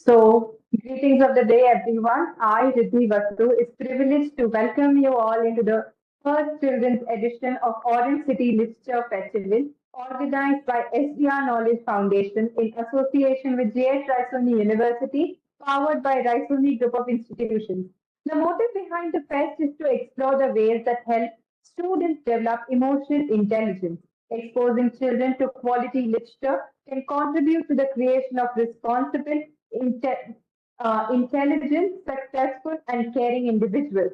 Greetings of the day, everyone. I, Riddhi Vasu, is privileged to welcome you all into the first children's edition of Orange City Literature Festival, organized by SDR Knowledge Foundation in association with J.H. Raisoni University, powered by Raisoni Group of Institutions. The motive behind the fest is to explore the ways that help students develop emotional intelligence. Exposing children to quality literature can contribute to the creation of responsible, intelligent, successful, and caring individuals.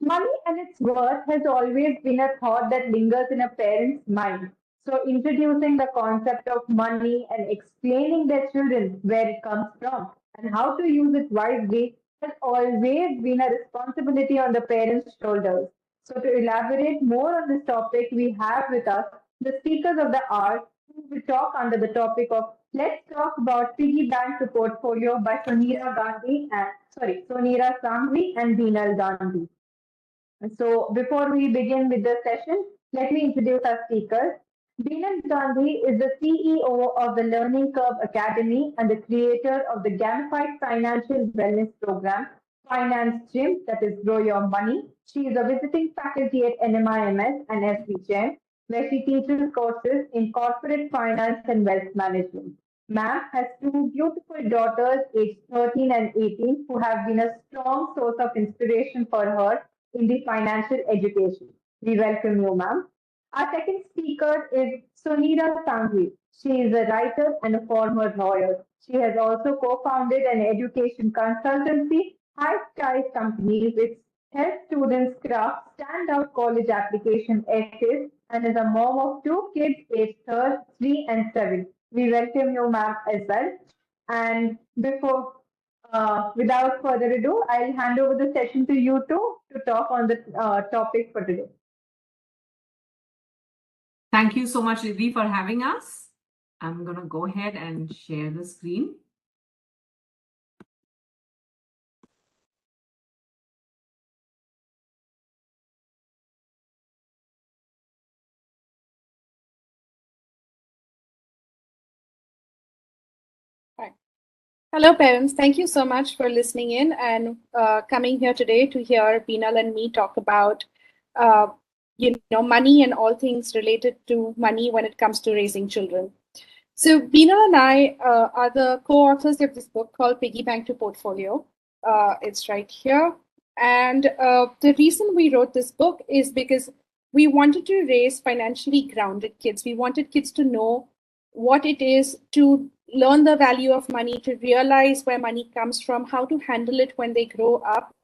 Money and its worth has always been a thought that lingers in a parent's mind. So, introducing the concept of money and explaining their children where it comes from and how to use it wisely has always been a responsibility on the parents' shoulders. So, to elaborate more on this topic, we have with us the speakers of the hour who will talk under the topic of Let's Talk About Piggy Bank to Portfolio by Soneera Sanghvi and Binal Gandhi. So before we begin with the session, let me introduce our speakers. Binal Gandhi is the CEO of the Learning Curve Academy and the creator of the gamified financial wellness program, Finance Gym, that is Grow Your Money. She is a visiting faculty at NMIMS and SVGEM, where she teaches courses in corporate finance and wealth management. Ma'am has two beautiful daughters, aged 13 and 18, who have been a strong source of inspiration for her in the financial education. We welcome you, ma'am. Our second speaker is Soneera Sanghvi. She is a writer and a former lawyer. She has also co-founded an education consultancy, High Skies Company, which helps students craft standout college application essays and is a mom of two kids aged 3 and 7. We welcome you, ma'am, as well. And without further ado, I'll hand over the session to you two to talk on the topic for today. Thank you so much, Riddhi, for having us. I'm going to go ahead and share the screen. Hello, parents. Thank you so much for listening in and coming here today to hear Binal and me talk about, money and all things related to money when it comes to raising children. So Binal and I are the co-authors of this book called Piggy Bank to Portfolio. It's right here. And the reason we wrote this book is because we wanted to raise financially grounded kids. We wanted kids to know what it is to learn the value of money, to realize where money comes from, how to handle it when they grow up.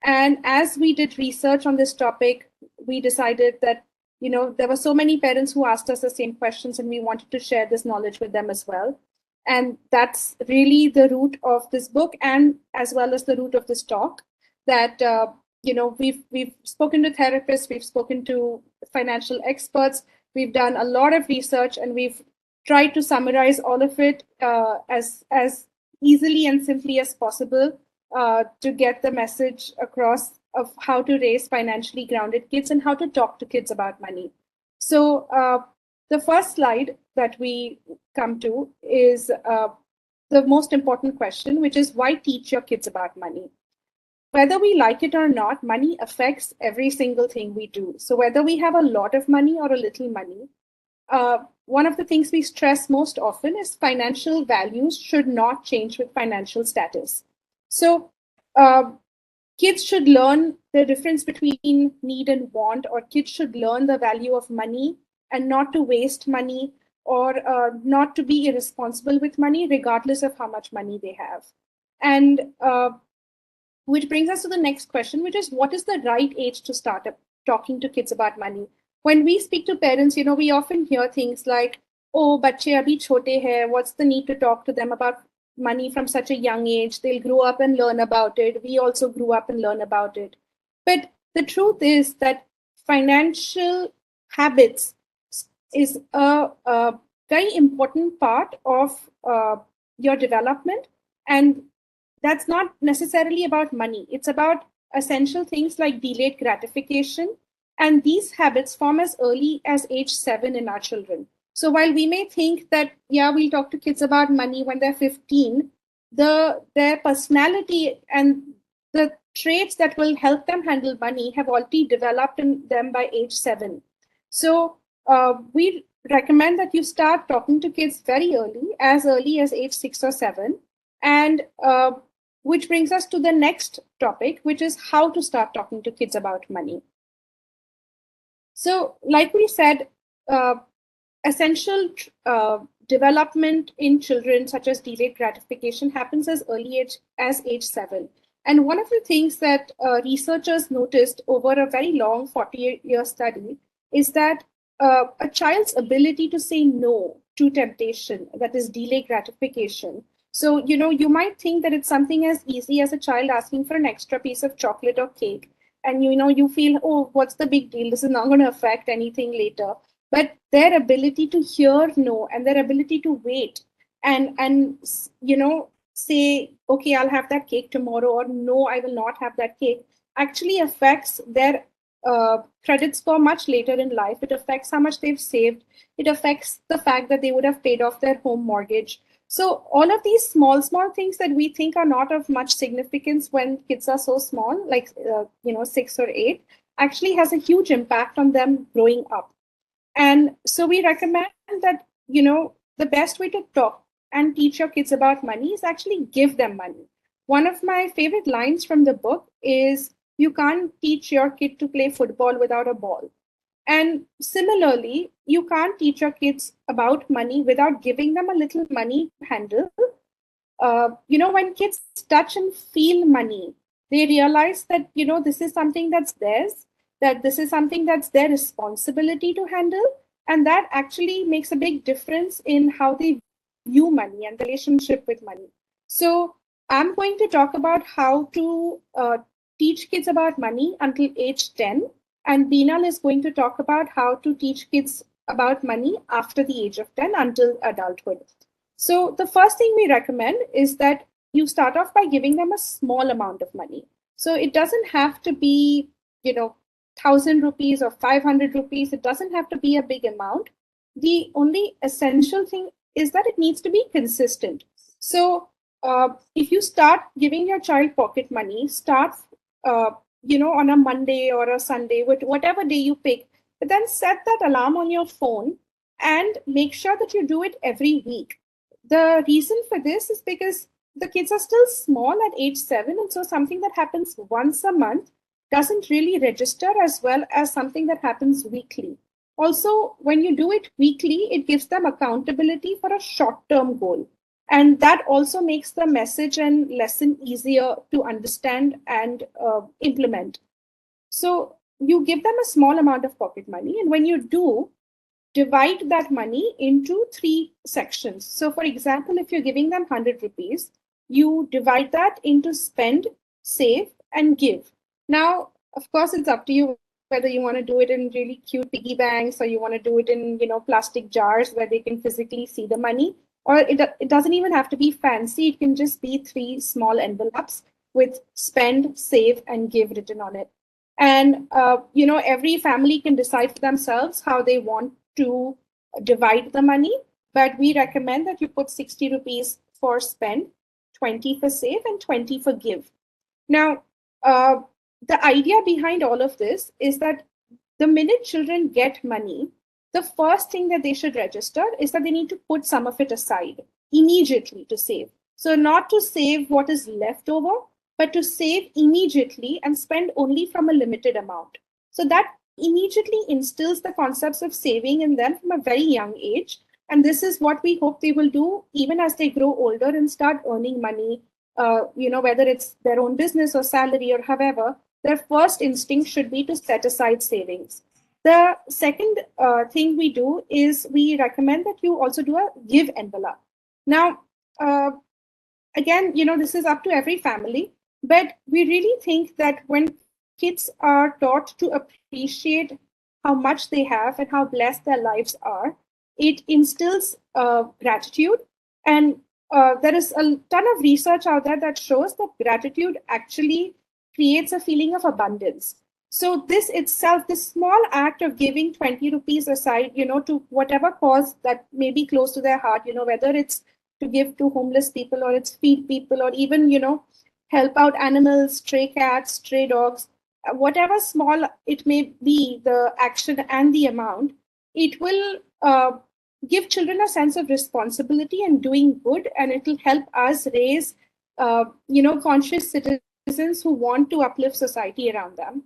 And as we did research on this topic, we decided that, there were so many parents who asked us the same questions, and we wanted to share this knowledge with them as well. And that's really the root of this book, and as well as the root of this talk, that, we've spoken to therapists, we've spoken to financial experts, we've done a lot of research, and we've tried to summarize all of it as easily and simply as possible to get the message across of how to raise financially grounded kids and how to talk to kids about money. So the first slide that we come to is the most important question, which is why teach your kids about money? Whether we like it or not, money affects every single thing we do. So whether we have a lot of money or a little money, one of the things we stress most often is financial values should not change with financial status. So kids should learn the difference between need and want, or kids should learn the value of money and not to waste money, or not to be irresponsible with money, regardless of how much money they have. And which brings us to the next question, which is what is the right age to start talking to kids about money? When we speak to parents, we often hear things like, oh, bache abhi chote hai, what's the need to talk to them about money from such a young age? They'll grow up and learn about it. We also grew up and learn about it. But the truth is that financial habits is a very important part of your development. And that's not necessarily about money. It's about essential things like delayed gratification. And these habits form as early as age 7 in our children. So while we may think that, we'll talk to kids about money when they're 15, their personality and the traits that will help them handle money have already developed in them by age 7. So we recommend that you start talking to kids very early as age 6 or 7. And which brings us to the next topic, which is how to start talking to kids about money. So like we said, essential development in children, such as delayed gratification, happens as early as age 7. And one of the things that researchers noticed over a very long 40-year study is that a child's ability to say no to temptation, that is delayed gratification. So, you might think that it's something as easy as a child asking for an extra piece of chocolate or cake. And, you feel, oh, what's the big deal? This is not going to affect anything later. But their ability to hear no and their ability to wait and say, okay, I'll have that cake tomorrow, or no, I will not have that cake, actually affects their credit score much later in life. It affects how much they've saved. It affects the fact that they would have paid off their home mortgage. So all of these small things that we think are not of much significance when kids are so small, like 6 or 8, actually has a huge impact on them growing up. And so we recommend that, the best way to talk and teach your kids about money is actually give them money. One of my favorite lines from the book is, you can't teach your kid to play football without a ball. And similarly, you can't teach your kids about money without giving them a little money to handle. When kids touch and feel money, they realize that, this is something that's theirs, that this is something that's their responsibility to handle. And that actually makes a big difference in how they view money and the relationship with money. So I'm going to talk about how to teach kids about money until age 10. And Binal is going to talk about how to teach kids about money after the age of 10 until adulthood. So the first thing we recommend is that you start off by giving them a small amount of money. So it doesn't have to be, 1,000 rupees or 500 rupees. It doesn't have to be a big amount. The only essential thing is that it needs to be consistent. So if you start giving your child pocket money, start, on a Monday or a Sunday, whatever day you pick, but then set that alarm on your phone and make sure that you do it every week. The reason for this is because the kids are still small at age 7. And so something that happens once a month doesn't really register as well as something that happens weekly. Also, when you do it weekly, it gives them accountability for a short-term goal. And that also makes the message and lesson easier to understand and implement. So you give them a small amount of pocket money. And when you do, divide that money into 3 sections. So for example, if you're giving them 100 rupees, you divide that into spend, save, and give. Now, of course, it's up to you whether you want to do it in really cute piggy banks or you want to do it in, plastic jars where they can physically see the money. Or it doesn't even have to be fancy. It can just be 3 small envelopes with spend, save, and give written on it. And, every family can decide for themselves how they want to divide the money. But we recommend that you put 60 rupees for spend, 20 for save, and 20 for give. Now, the idea behind all of this is that the minute children get money, the first thing that they should register is that they need to put some of it aside immediately to save. So not to save what is left over, but to save immediately and spend only from a limited amount. So that immediately instills the concepts of saving in them from a very young age. And this is what we hope they will do even as they grow older and start earning money, whether it's their own business or salary or however, their first instinct should be to set aside savings. The second thing we do is we recommend that you also do a give envelope. Now, again, this is up to every family, but we really think that when kids are taught to appreciate how much they have and how blessed their lives are, it instills gratitude. And there is a ton of research out there that shows that gratitude actually creates a feeling of abundance. So this itself, this small act of giving 20 rupees aside, to whatever cause that may be close to their heart, whether it's to give to homeless people, or it's feed people, or even, help out animals, stray cats, stray dogs, whatever small it may be, the action and the amount, it will give children a sense of responsibility and doing good, and it will help us raise, conscious citizens who want to uplift society around them.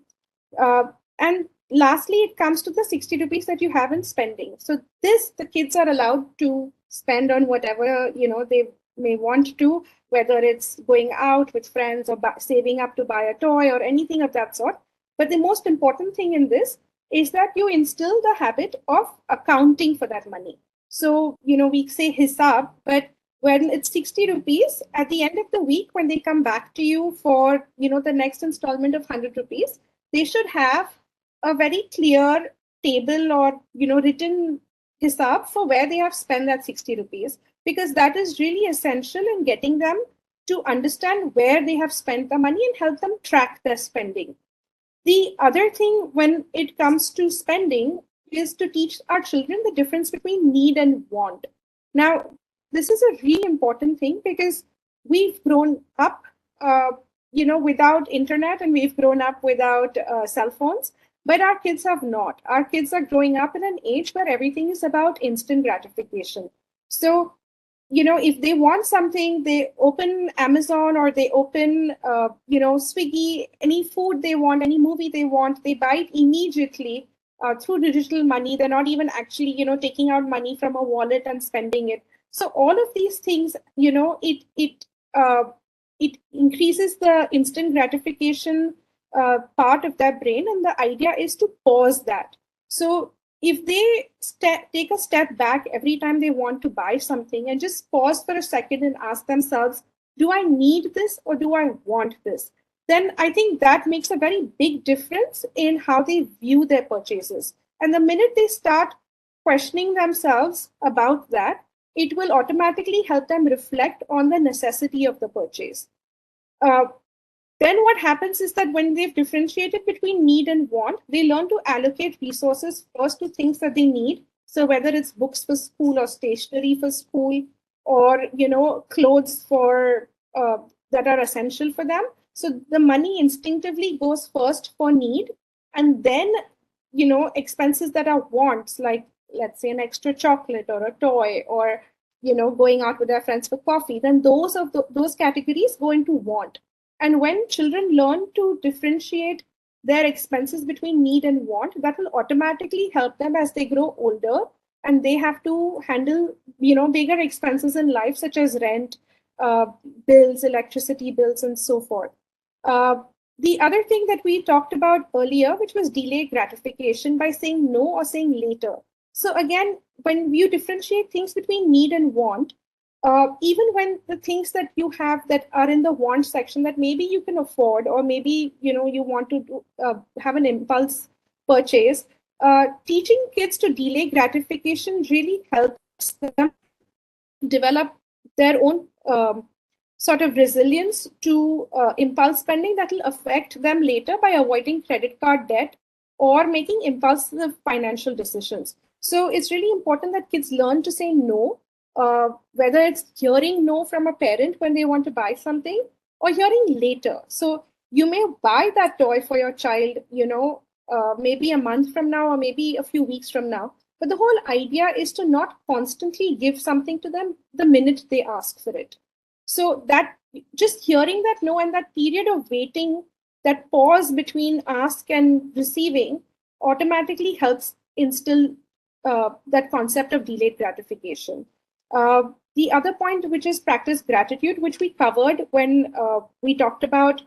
And lastly, it comes to the 60 rupees that you have in spending. So the kids are allowed to spend on whatever, they may want to, whether it's going out with friends or saving up to buy a toy or anything of that sort. But the most important thing in this is that you instill the habit of accounting for that money. So, we say hisab, but when it's 60 rupees, at the end of the week, when they come back to you for, the next installment of 100 rupees, they should have a very clear table or, written hisab for where they have spent that 60 rupees, because that is really essential in getting them to understand where they have spent the money and help them track their spending. The other thing when it comes to spending is to teach our children the difference between need and want. Now, this is a really important thing because we've grown up, without internet, and we've grown up without cell phones, but our kids have not. Our kids are growing up in an age where everything is about instant gratification. So, if they want something, they open Amazon or they open, Swiggy, any food they want, any movie they want, they buy it immediately through digital money. They're not even actually, taking out money from a wallet and spending it. So all of these things, it increases the instant gratification part of their brain, and the idea is to pause that. So if they take a step back every time they want to buy something and just pause for a second and ask themselves, do I need this or do I want this? Then I think that makes a very big difference in how they view their purchases. And the minute they start questioning themselves about that, it will automatically help them reflect on the necessity of the purchase. Then what happens is that when they've differentiated between need and want, they learn to allocate resources first to things that they need. So whether it's books for school or stationery for school, or clothes for that are essential for them. So the money instinctively goes first for need, and then expenses that are wants, like let's say an extra chocolate or a toy, or going out with their friends for coffee. Then those categories go into want. And when children learn to differentiate their expenses between need and want, that will automatically help them as they grow older and they have to handle, bigger expenses in life, such as rent, bills, electricity bills, and so forth. The other thing that we talked about earlier, which was delayed gratification by saying no or saying later. So again, when you differentiate things between need and want, even when the things that you have that are in the want section that maybe you can afford, or maybe you want to have an impulse purchase, teaching kids to delay gratification really helps them develop their own sort of resilience to impulse spending that will affect them later by avoiding credit card debt or making impulsive financial decisions. So it's really important that kids learn to say no, whether it's hearing no from a parent when they want to buy something, or hearing later. So you may buy that toy for your child, maybe a month from now, or maybe a few weeks from now. But the whole idea is to not constantly give something to them the minute they ask for it. So that just hearing that no, and that period of waiting, that pause between ask and receiving, automatically helps instill that concept of delayed gratification. The other point, which is practice gratitude, which we covered when we talked about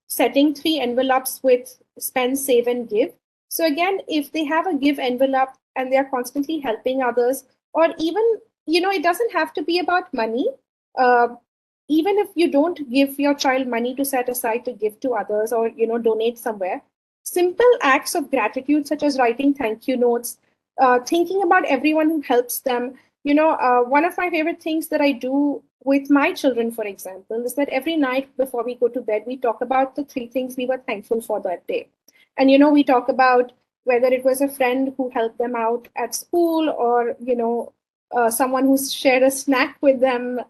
setting 3 envelopes with spend, save, and give. So again, if they have a give envelope and they're constantly helping others, or even, it doesn't have to be about money. Even if you don't give your child money to set aside to give to others, or, donate somewhere, simple acts of gratitude, such as writing thank you notes, thinking about everyone who helps them. One of my favorite things that I do with my children, for example, is that every night before we go to bed, we talk about the 3 things we were thankful for that day. And, we talk about whether it was a friend who helped them out at school, or, someone who's shared a snack with them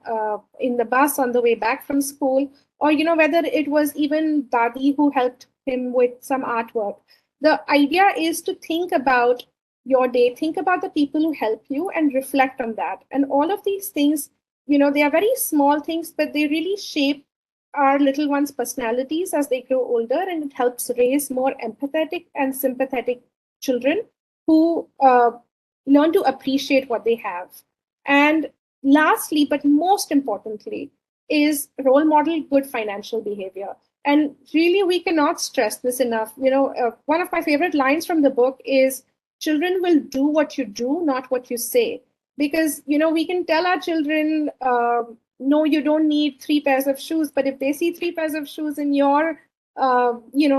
in the bus on the way back from school, or whether it was even Dadi who helped him with some artwork. The idea is to think about your day, think about the people who help you, and reflect on that. And all of these things, they are very small things, but they really shape our little ones' personalities as they grow older, and it helps raise more empathetic and sympathetic children who learn to appreciate what they have. And lastly, but most importantly, is role model good financial behavior. And really, we cannot stress this enough. One of my favorite lines from the book is, children will do what you do, not what you say. Because, we can tell our children, no, you don't need 3 pairs of shoes. But if they see 3 pairs of shoes in your,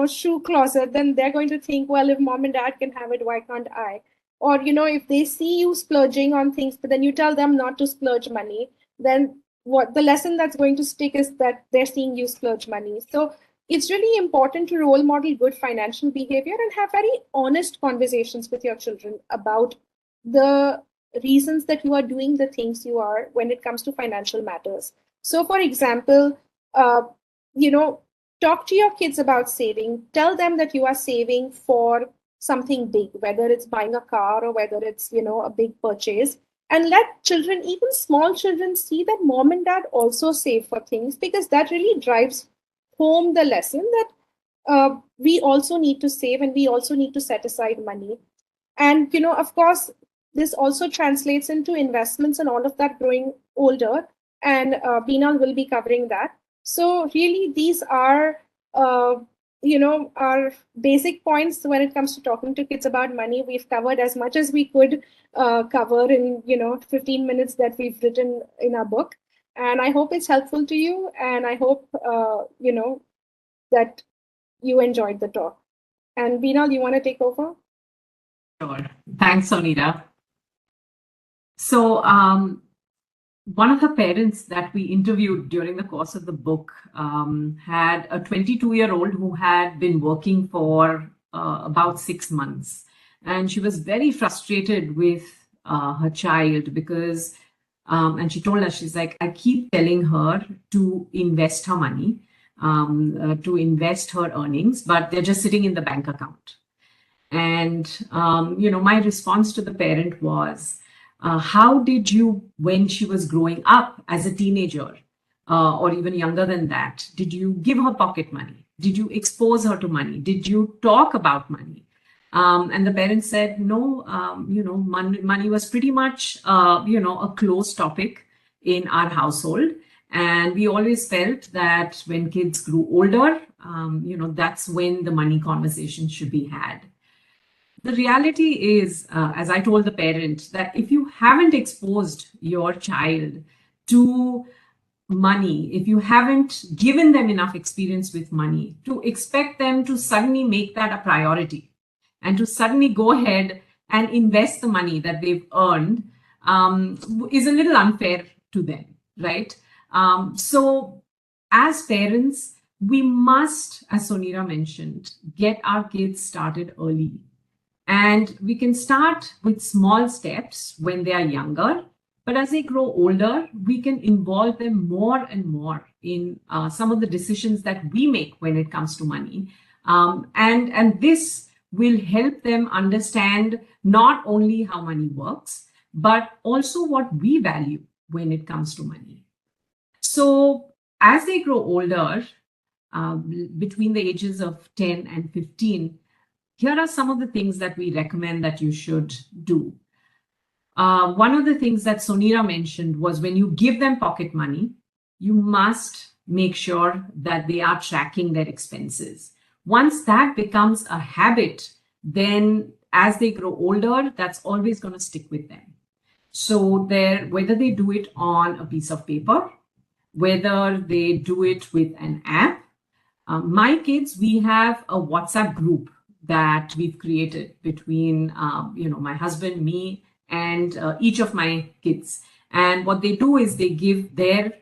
shoe closet, then they're going to think, well, if mom and dad can have it, why can't I? Or, if they see you splurging on things, but then you tell them not to splurge money, then what the lesson that's going to stick is that they're seeing you splurge money. So it's really important to role model good financial behavior and have very honest conversations with your children about the reasons that you are doing the things you are when it comes to financial matters. So, for example, talk to your kids about saving. Tell them that you are saving for something big, whether it's buying a car or whether it's, a big purchase. And let children, even small children, see that mom and dad also save for things, because that really drives home the lesson that we also need to save and we also need to set aside money. And, of course, this also translates into investments and all of that growing older. And Binal will be covering that. So really, these are, our basic points when it comes to talking to kids about money. We've covered as much as we could cover in, 15 minutes that we've written in our book. And I hope it's helpful to you. And I hope, that you enjoyed the talk. And Binal, you want to take over? Sure. Thanks, Soneera. So, one of the parents that we interviewed during the course of the book had a 22-year-old who had been working for about 6 months. And she was very frustrated with her child because, and she told us, she's like, I keep telling her to invest her money, to invest her earnings, but they're just sitting in the bank account. And, my response to the parent was, how did you, when she was growing up as a teenager or even younger than that, did you give her pocket money? Did you expose her to money? Did you talk about money? And the parents said, no, money was pretty much, a closed topic in our household. And we always felt that when kids grew older, that's when the money conversation should be had. The reality is, as I told the parent, that if you haven't exposed your child to money, if you haven't given them enough experience with money, to expect them to suddenly make that a priority and to suddenly go ahead and invest the money that they've earned is a little unfair to them, right? So as parents, we must, as Soneera mentioned, get our kids started early. And we can start with small steps when they are younger, but as they grow older, we can involve them more and more in some of the decisions that we make when it comes to money. And this will help them understand not only how money works, but also what we value when it comes to money. So as they grow older, between the ages of 10 and 15, here are some of the things that we recommend that you should do. One of the things that Soneera mentioned was when you give them pocket money, you must make sure that they are tracking their expenses. Once that becomes a habit, then as they grow older, that's always going to stick with them. So whether they do it on a piece of paper, whether they do it with an app. My kids, we have a WhatsApp group that we've created between, my husband, me, and each of my kids. And what they do is they give their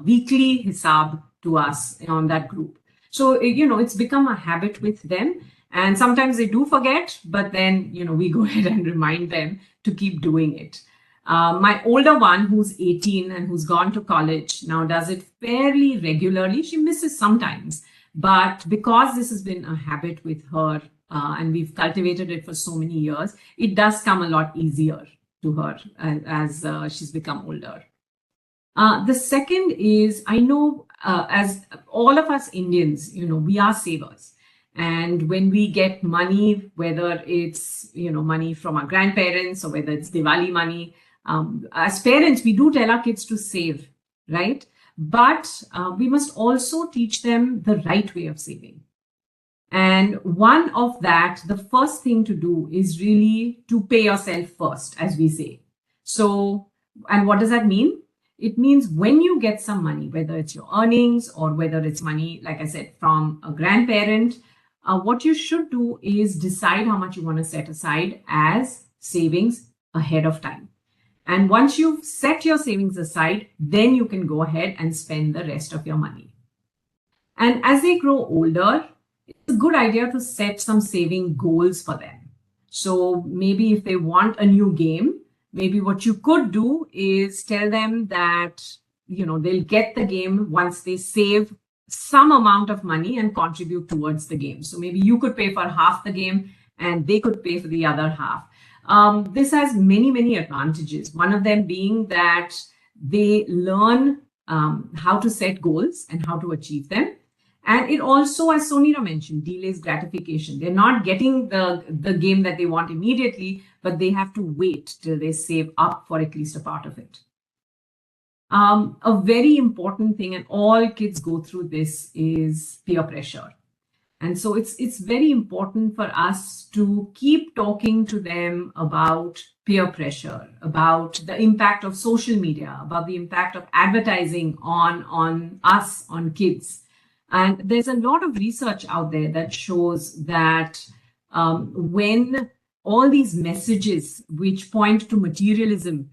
weekly hisab to us on that group. So, it's become a habit with them. And sometimes they do forget, but then, we go ahead and remind them to keep doing it. My older one, who's 18 and who's gone to college, now does it fairly regularly. She misses sometimes, but because this has been a habit with her and we've cultivated it for so many years, it does come a lot easier to her as she's become older. The second is, I know as all of us Indians, we are savers. And when we get money, whether it's, money from our grandparents or whether it's Diwali money, as parents, we do tell our kids to save, right? But we must also teach them the right way of saving. And one of that, the first thing to do is really to pay yourself first, as we say. So, and what does that mean? It means when you get some money, whether it's your earnings or whether it's money, like I said, from a grandparent, what you should do is decide how much you want to set aside as savings ahead of time. And once you've set your savings aside, then you can go ahead and spend the rest of your money. And as they grow older, it's a good idea to set some saving goals for them. So maybe if they want a new game, maybe what you could do is tell them that, they'll get the game once they save some amount of money and contribute towards the game. So maybe you could pay for half the game and they could pay for the other half. This has many, many advantages. One of them being that they learn how to set goals and how to achieve them. And it also, as Soneera mentioned, delays gratification. They're not getting the game that they want immediately, but they have to wait till they save up for at least a part of it. A very important thing, and all kids go through this, is peer pressure. And so it's very important for us to keep talking to them about peer pressure, about the impact of social media, about the impact of advertising on us, on kids. And there's a lot of research out there that shows that when all these messages which point to materialism,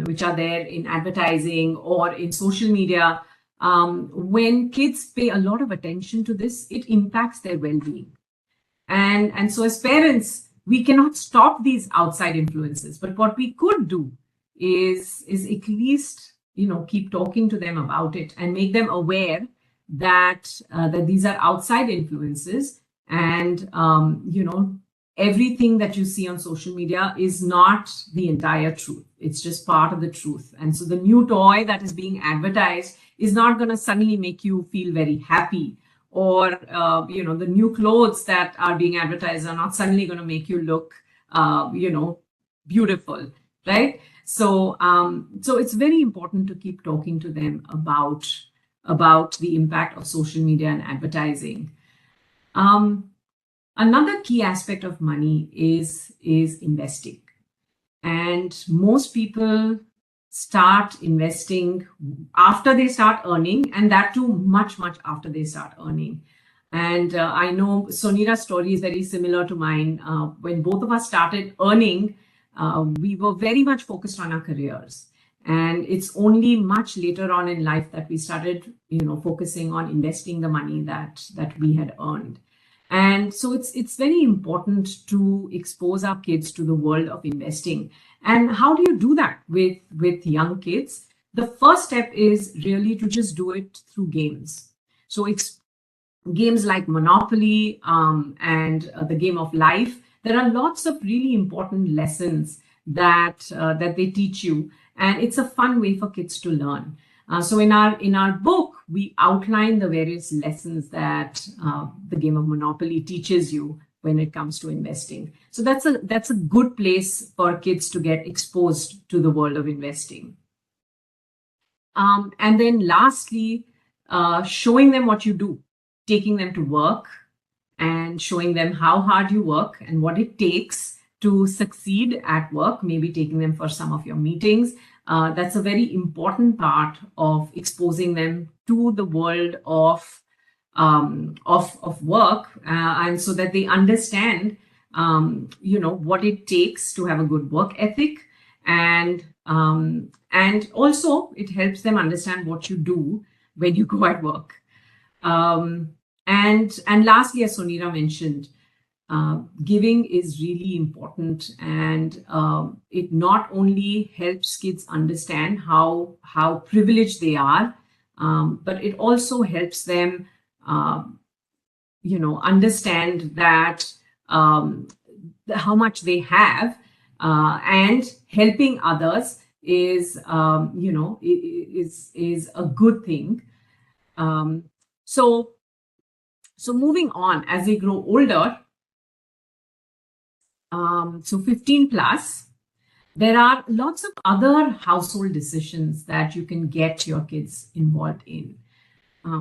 which are there in advertising or in social media, when kids pay a lot of attention to this, it impacts their well-being. And so as parents, we cannot stop these outside influences, but what we could do is at least, keep talking to them about it and make them aware that these are outside influences, and everything that you see on social media is not the entire truth. It's just part of the truth. And so the new toy that is being advertised is not going to suddenly make you feel very happy, or the new clothes that are being advertised are not suddenly going to make you look beautiful, right? So it's very important to keep talking to them about the impact of social media and advertising. Another key aspect of money is investing. And most people start investing after they start earning, and that too much after they start earning. And I know Soneera's story is very similar to mine. When both of us started earning, we were very much focused on our careers. And it's only much later on in life that we started, focusing on investing the money that we had earned. And so it's very important to expose our kids to the world of investing. And how do you do that with young kids? The first step is really to just do it through games. So it's games like Monopoly and the game of life. There are lots of really important lessons that they teach you, and it's a fun way for kids to learn. So in our book, we outline the various lessons that the game of Monopoly teaches you when it comes to investing. So that's a good place for kids to get exposed to the world of investing. And then lastly, showing them what you do, taking them to work and showing them how hard you work and what it takes to succeed at work, maybe taking them for some of your meetings. That's a very important part of exposing them to the world of work, and so that they understand, what it takes to have a good work ethic, and also it helps them understand what you do when you go at work. And lastly, as Soneera mentioned, giving is really important, and it not only helps kids understand how privileged they are, but it also helps them, understand that how much they have, and helping others is, is a good thing. So moving on, as they grow older, so 15 plus, there are lots of other household decisions that you can get your kids involved in.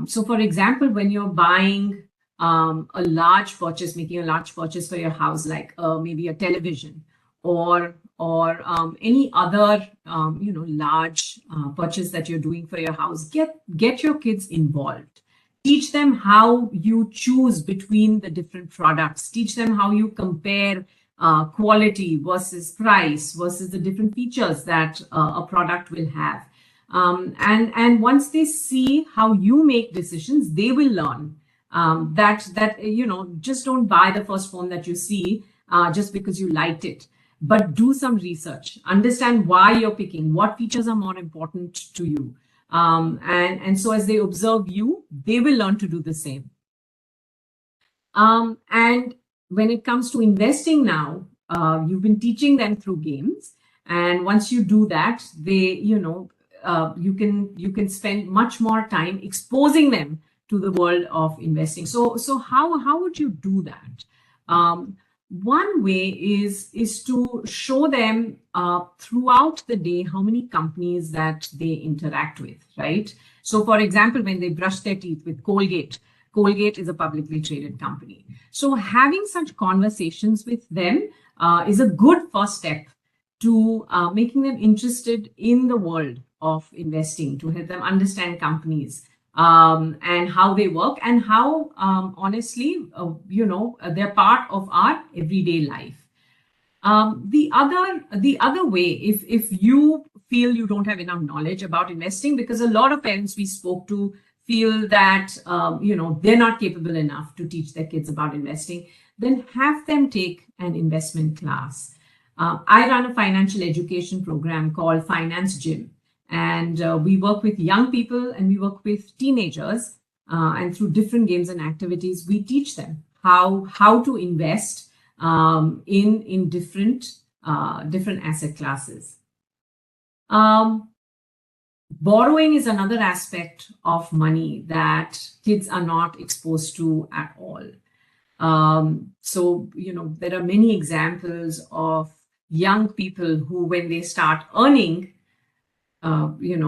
So for example, when you're buying a large purchase, making a large purchase for your house, like maybe a television or any other large purchase that you're doing for your house, get your kids involved. Teach them how you choose between the different products. Teach them how you compare quality versus price versus the different features that a product will have. And once they see how you make decisions, they will learn that just don't buy the first phone that you see just because you liked it, but do some research, understand why you're picking, what features are more important to you. And so as they observe you, they will learn to do the same. And when it comes to investing now, you've been teaching them through games. And once you do that, they, you can spend much more time exposing them to the world of investing. So how would you do that? One way is to show them throughout the day how many companies that they interact with, right? So for example, when they brush their teeth with Colgate is a publicly traded company. So having such conversations with them is a good first step to making them interested in the world of investing, to help them understand companies and how they work, and how honestly, they're part of our everyday life. The other way, if you feel you don't have enough knowledge about investing, because a lot of parents we spoke to feel that they're not capable enough to teach their kids about investing, then have them take an investment class. I run a financial education program called Finance Gym, and we work with young people and we work with teenagers, and through different games and activities, we teach them how to invest in different asset classes. Borrowing is another aspect of money that kids are not exposed to at all. So there are many examples of young people who, when they start earning,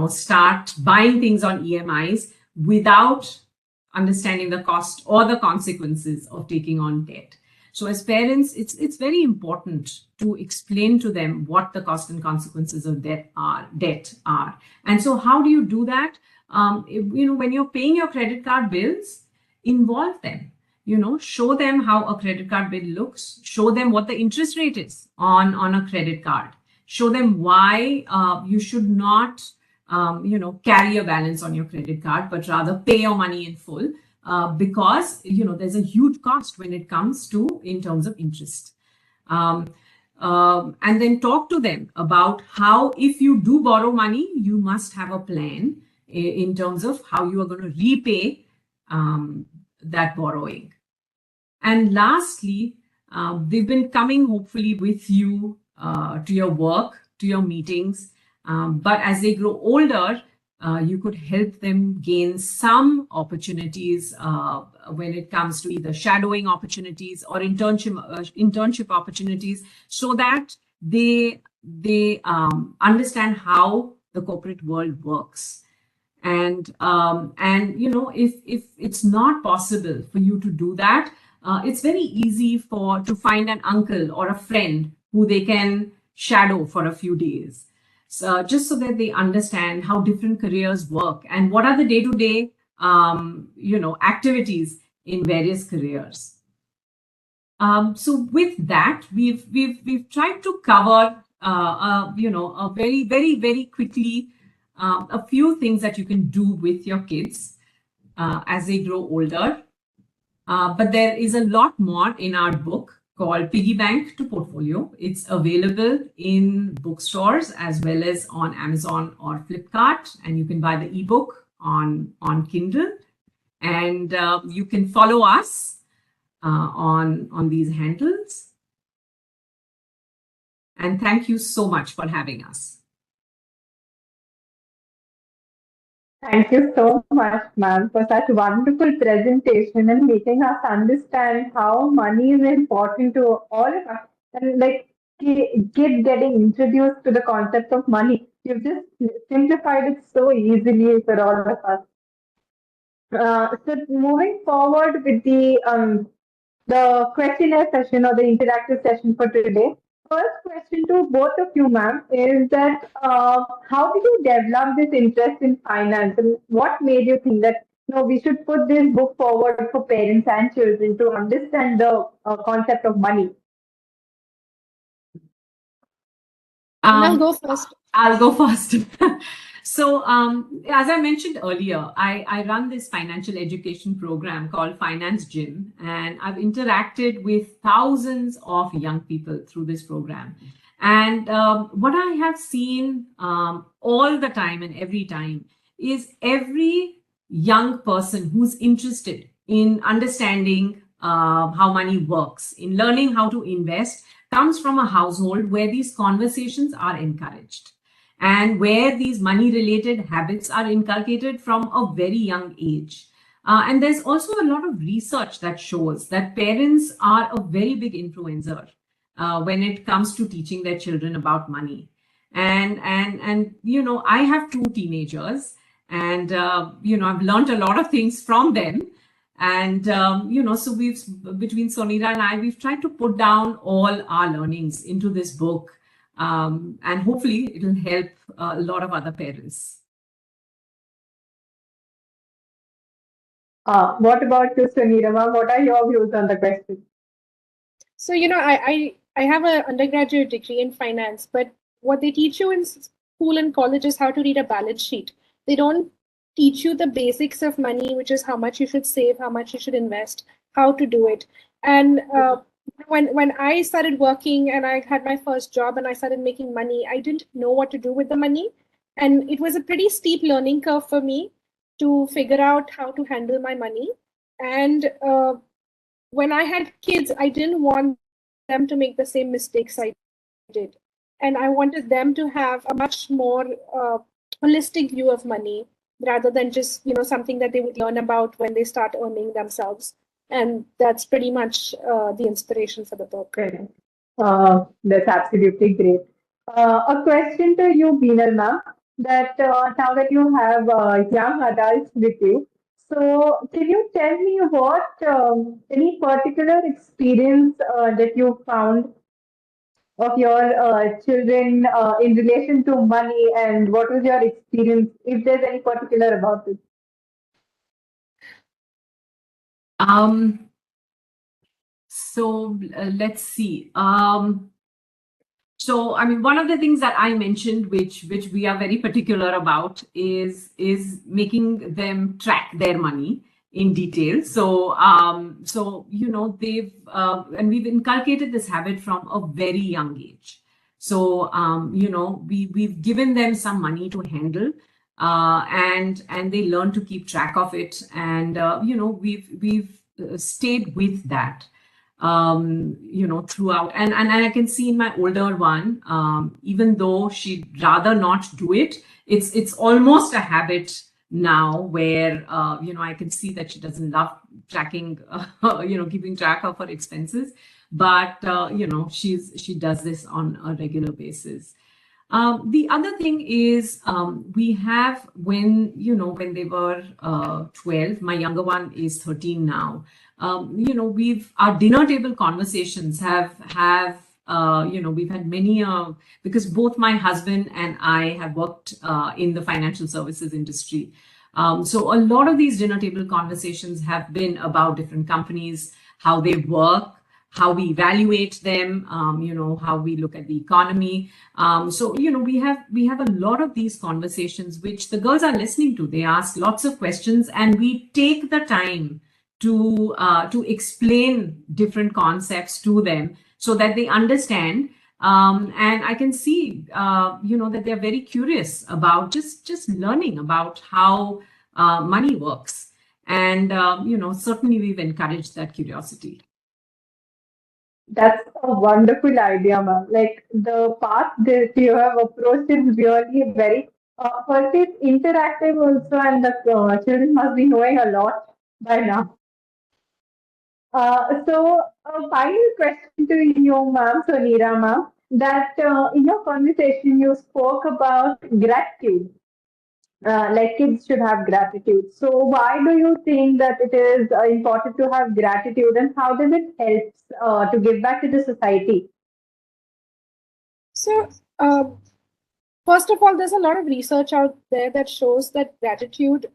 start buying things on EMIs without understanding the cost or the consequences of taking on debt. So as parents, it's very important to explain to them what the cost and consequences of debt are. And so how do you do that? When you're paying your credit card bills, involve them. Show them how a credit card bill looks. Show them what the interest rate is on a credit card. Show them why you should not, carry a balance on your credit card, but rather pay your money in full. Because there's a huge cost when it comes to in terms of interest, and then talk to them about how, if you do borrow money, you must have a plan in terms of how you are going to repay that borrowing. And lastly, they've been coming hopefully with you to your work, to your meetings, but as they grow older, you could help them gain some opportunities when it comes to either shadowing opportunities or internship opportunities, so that they understand how the corporate world works. And if it's not possible for you to do that, it's very easy to find an uncle or a friend who they can shadow for a few days. So just so that they understand how different careers work and what are the day-to-day, activities in various careers. So with that, we've tried to cover, a very, very, very quickly, a few things that you can do with your kids as they grow older. But there is a lot more in our book called Piggy Bank to Portfolio. It's available in bookstores as well as on Amazon or Flipkart, and you can buy the ebook on Kindle. And you can follow us on these handles. And thank you so much for having us. Thank you so much, ma'am, for such wonderful presentation and making us understand how money is important to all of us. And like kids getting introduced to the concept of money, you've just simplified it so easily for all of us. So moving forward with the questionnaire session or the interactive session for today. First question to both of you, ma'am, is that how did you develop this interest in finance, and what made you think that we should put this book forward for parents and children to understand the concept of money? I'll go first. I'll go first. So, as I mentioned earlier, I run this financial education program called Finance Gym, and I've interacted with thousands of young people through this program. And what I have seen all the time and every time is every young person who's interested in understanding how money works, in learning how to invest, comes from a household where these conversations are encouraged and where these money-related habits are inculcated from a very young age. And there's also a lot of research that shows that parents are a very big influencer when it comes to teaching their children about money. And I have two teenagers, and I've learned a lot of things from them. And so we've, between Soneera and I, we've tried to put down all our learnings into this book. And hopefully it'll help a lot of other parents. What about you, Soneera? What are your views on the question? So, I have an undergraduate degree in finance, but what they teach you in school and college is how to read a balance sheet. They don't teach you the basics of money, which is how much you should save, how much you should invest, how to do it. And when I started working and I had my first job and I started making money, I didn't know what to do with the money. And it was a pretty steep learning curve for me to figure out how to handle my money. And when I had kids, I didn't want them to make the same mistakes I did. And I wanted them to have a much more holistic view of money rather than just, something that they would learn about when they start earning themselves. And that's pretty much the inspiration for the book. That's absolutely great. A question to you, Binal ma'am, that now that you have young adults with you, so can you tell me what any particular experience that you found of your children in relation to money, and what was your experience, if there's any particular about it? So let's see. So, I mean, one of the things that I mentioned, which we are very particular about, is making them track their money in detail. So, they've and we've inculcated this habit from a very young age. So, we've given them some money to handle, and they learn to keep track of it. And we've stayed with that. Throughout. And I can see in my older one, even though she'd rather not do it, it's almost a habit now where, I can see that she doesn't love tracking, keeping track of her expenses, but, she does this on a regular basis. The other thing is we have, when they were 12, my younger one is 13 now. Our dinner table conversations have we've had many, because both my husband and I have worked in the financial services industry. So a lot of these dinner table conversations have been about different companies, how they work, how we evaluate them, how we look at the economy. So, we have a lot of these conversations, which the girls are listening to. They ask lots of questions, and we take the time to explain different concepts to them so that they understand. And I can see, that they're very curious about just learning about how money works. And, certainly we've encouraged that curiosity. That's a wonderful idea, ma'am. Like the path that you have approached is really very, first it's interactive also, and the children must be knowing a lot by now. So, a final question to you, ma'am, Soneera, ma'am, that in your conversation you spoke about gratitude. Like kids should have gratitude. So, why do you think that it is important to have gratitude, and how does it help to give back to the society? So, first of all, there's a lot of research out there that shows that gratitude,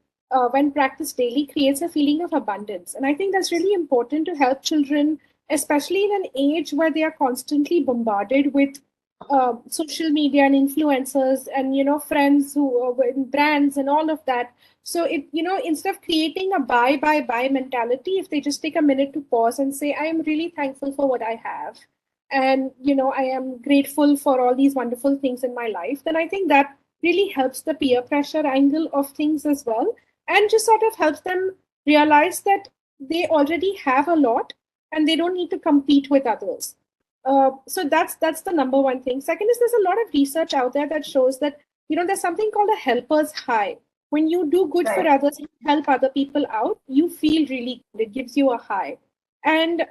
when practiced daily, creates a feeling of abundance. And I think that's really important to help children, especially in an age where they are constantly bombarded with social media and influencers and friends who are with brands and all of that. So instead of creating a buy mentality, if they just take a minute to pause and say, I am really thankful for what I have, and I am grateful for all these wonderful things in my life, then I think that really helps the peer pressure angle of things as well, and just sort of helps them realize that they already have a lot and they don't need to compete with others. So that's the number one thing. Second is, there's a lot of research out there that shows that there's something called a helper's high. When you do good for Right. others, you help other people out, you feel really good. It gives you a high. And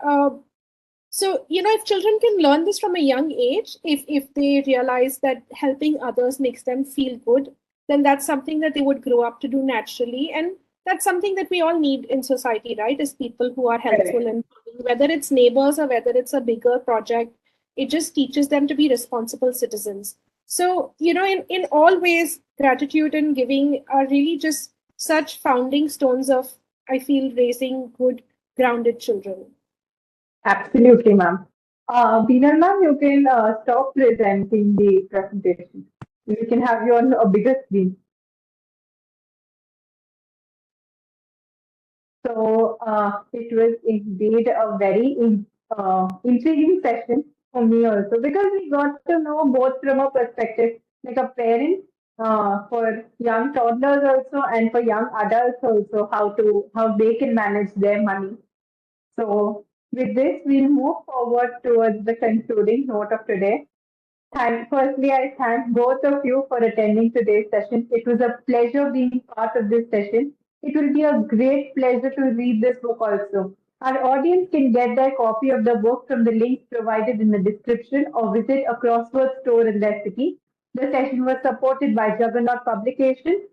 so, if children can learn this from a young age, if they realize that helping others makes them feel good, then that's something that they would grow up to do naturally. And that's something that we all need in society, right? As people who are helpful, Correct. and whether it's neighbors or whether it's a bigger project, it just teaches them to be responsible citizens. So, in all ways, gratitude and giving are really just such founding stones of, I feel, raising good, grounded children. Absolutely, ma'am. Binal, ma'am, you can stop presenting the presentation. You can have you on a bigger screen. So it was indeed a very intriguing session for me also, because we got to know both from a perspective, like a parent, for young toddlers also, and for young adults also, how they can manage their money. So with this, we'll move forward towards the concluding note of today. Firstly, I thank both of you for attending today's session. It was a pleasure being part of this session. It will be a great pleasure to read this book also. Our audience can get their copy of the book from the links provided in the description, or visit a crossword store in their city. The session was supported by Juggernaut Publications.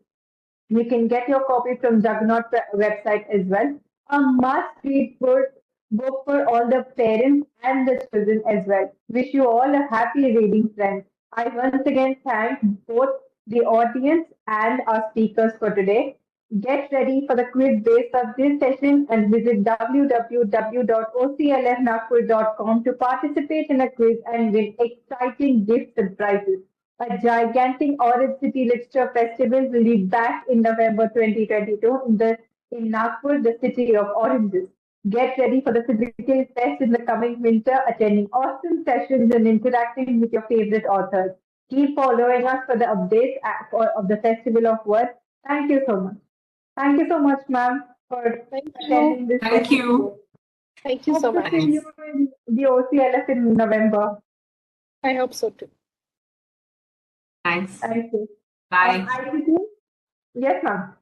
You can get your copy from Juggernaut website as well. A must-read book for all the parents and the children as well. Wish you all a happy reading, friends. I once again thank both the audience and our speakers for today. Get ready for the quiz based of this session and visit www.oclfnagpur.com to participate in a quiz and win exciting gifts and prizes. A gigantic Orange City Literature Festival will be back in November 2022 in Nagpur, the city of oranges. Get ready for the physical fest in the coming winter, attending awesome sessions and interacting with your favorite authors. Keep following us for the updates of the Festival of Words. Thank you so much. Thank you so much, ma'am, for Thank you. attending this Thank session today. you. Thank you so Hope to much. see you in the OCLF in November. I hope so too. Thanks. Thank you. Bye. ICT? Yes, ma'am.